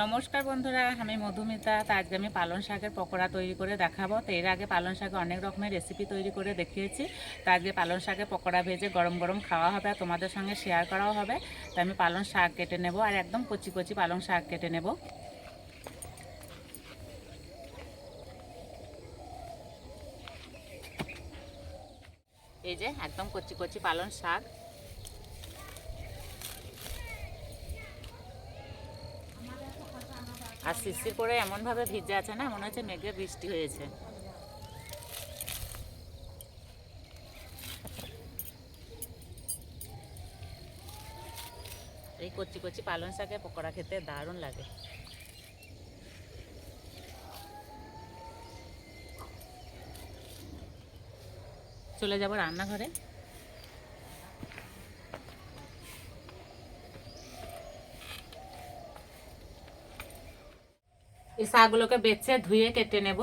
নমস্কার বন্ধুরা, আমি মধুমিতা। তো আজকে আমি পালং শাকের পকোড়া তৈরি করে দেখাবো। তো এর আগে পালং শাকে অনেক রকমের রেসিপি তৈরি করে দেখিয়েছি। তো আজকে পালং শাকের পকোড়া ভেজে গরম গরম খাওয়া হবে আর তোমাদের সঙ্গে শেয়ার করাও হবে। তো আমি পালং শাক কেটে নেব আর একদম কচি কচি পালং শাক কেটে নেব। এই যে একদম কচি কচি পালং শাক। আর শিরশির করে এমনভাবে ভিজে আছে না, মনে হচ্ছে মেঘে বৃষ্টি হয়েছে। এই কচি কচি পালং শাকের পকোড়া খেতে দারুণ লাগে। চলে যাব রান্নাঘরে। এই শাকগুলোকে বেছে ধুয়ে কেটে নেব।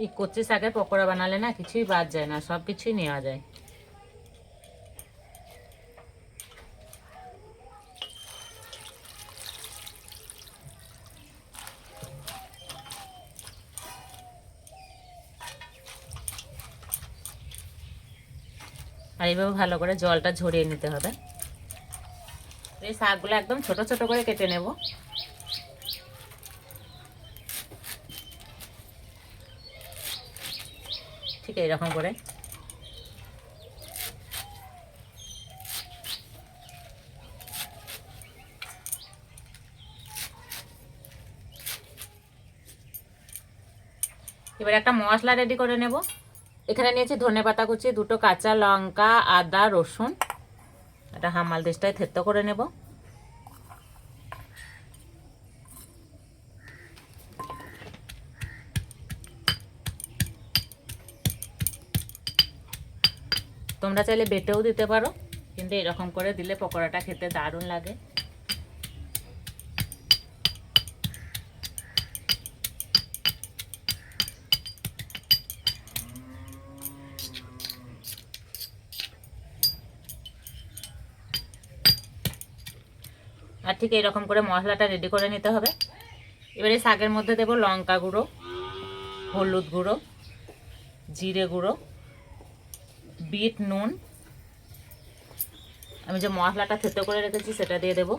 এই কচি শাকের পকোড়া বানালে না কিছুই বাদ যায় না, সব কিছুই নেওয়া যায়। আর এইভাবে ভালো করে জলটা ঝরিয়ে নিতে হবে। এই শাকগুলো একদম ছোট ছোট করে কেটে নেব। ঠিক এইরকম করে। এবার একটা মশলা রেডি করে নেব। এখানে নিয়েছি ধনেপাতা কুচি, দুটো কাঁচা লঙ্কা, আদা, রসুন। এটা হামাল দিস্তায় থেতো করে নেব। তোমরা চাইলে বেটেও দিতে পারো, কিন্তু এরকম করে দিলে পকোড়াটা খেতে দারুণ লাগে। আর ঠিক এইরকম করে মশলাটা রেডি করে নিতে হবে। এবারে শাকের মধ্যে দেব লঙ্কা গুঁড়ো, হলুদ গুঁড়ো, জিরে গুঁড়ো, বিট নুন, আমি যে মশলাটা থেতো করে রেখেছি সেটা দিয়ে দেব।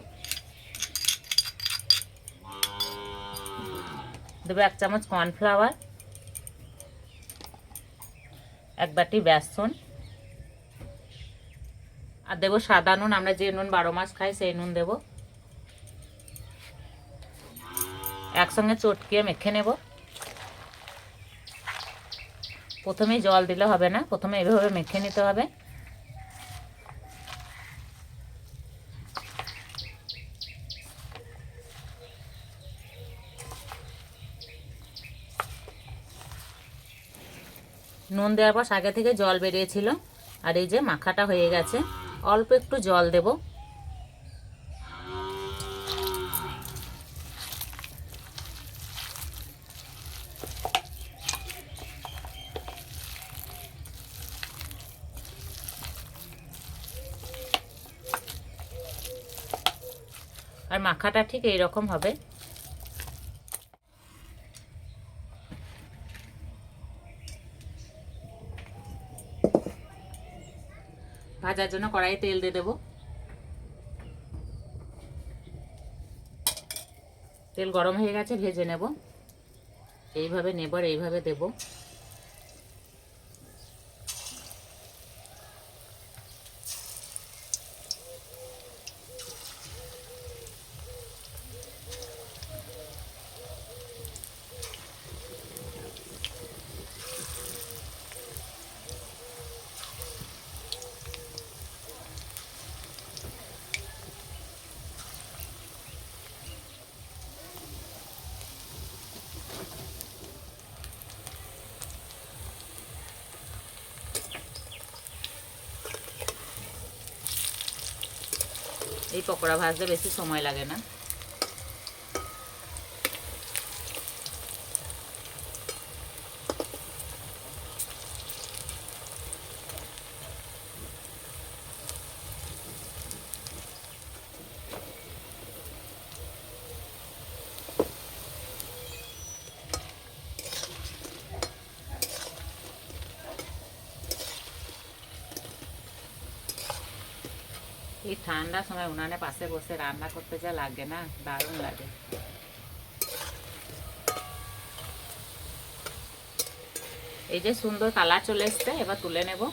দেবো 1 চামচ কর্নফ্লাওয়ার, 1 বাটি বেসন, আর দেবো সাদা নুন। আমরা যে নুন 12 মাস খাই সেই নুন দেব। একসঙ্গে চটকিয়ে মেখে নেব। প্রথমেই জল দিলে হবে না, প্রথমে এভাবে মেখে নিতে হবে। নুন দেওয়ার পর আগে থেকে জল বেরিয়েছিল, আর এই যে মাখাটা হয়ে গেছে। অল্প একটু জল দেব। আর মাখাটা ঠিক এইরকম হবে। ভাজার জন্য কড়াইয়ে তেল দিয়ে দেবো। তেল গরম হয়ে গেছে, ভেজে নেব। এইভাবে নেব আর এইভাবে দেব। এই পকোড়া ভাজতে বেশি সময় লাগে না। এই ঠান্ডার সময় উনানে পাশে বসে রান্না করতে যা লাগে না, দারুণ লাগে। এই যে সুন্দর কালার চলে এসছে, এবার তুলে নেব।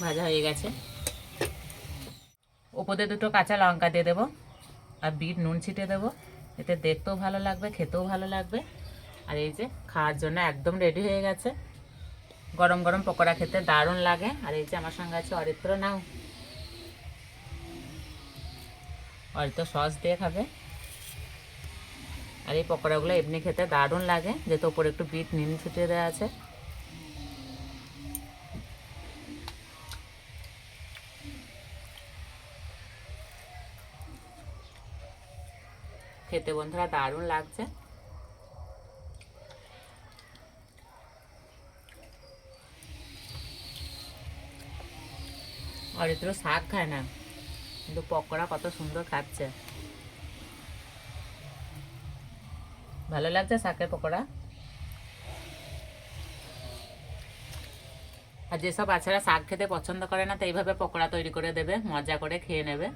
ভাজা হয়ে গেছে। ওপরে দুটো কাঁচা লঙ্কা দিয়ে দেবো, আর বিট নুন ছিটিয়ে দেবো। এতে দেখতেও ভালো লাগবে, খেতেও ভালো লাগবে। আর এই যে খাওয়ার জন্য একদম রেডি হয়ে গেছে। গরম গরম পকোড়া খেতে দারুণ লাগে। আর এই যে আমার সঙ্গে আছে অরিত্র, নাও অরিত্র সস দিয়ে খাবে। আর এই পকোড়াগুলো এমনি খেতে দারুণ লাগে, যেহেতু ওপরে একটু বিট নুন ছিটিয়ে দেওয়া আছে। খেতে বন্ধুরা দারুণ লাগছে। অরিত্র শাক খায় না, কিন্তু পকোড়া কত সুন্দর খাচ্ছে। ভালো লাগছে শাকের পকোড়া। আর যেসব বাচ্চারা শাক খেতে পছন্দ করে না, তো এইভাবে পকোড়া তৈরি করে দেবে, মজা করে খেয়ে নেবে।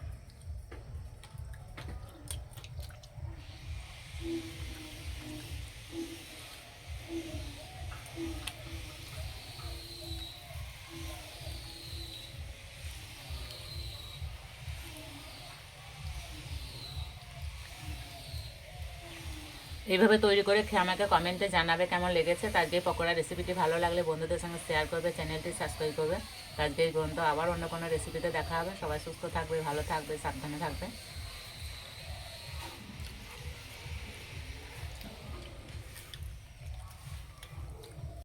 এইভাবে তৈরি করে খেয়ে আমাকে কমেন্টে জানাবে কেমন লেগেছে। তার যে পকোড়া রেসিপিটি ভালো লাগলে বন্ধুদের সঙ্গে শেয়ার করবে, চ্যানেলটি সাবস্ক্রাইব করবে। তার যে বন্ধু আবার অন্য কোনো রেসিপিতে দেখা হবে। সবাই সুস্থ থাকবে, ভালো থাকবে, সাবধানে থাকবে।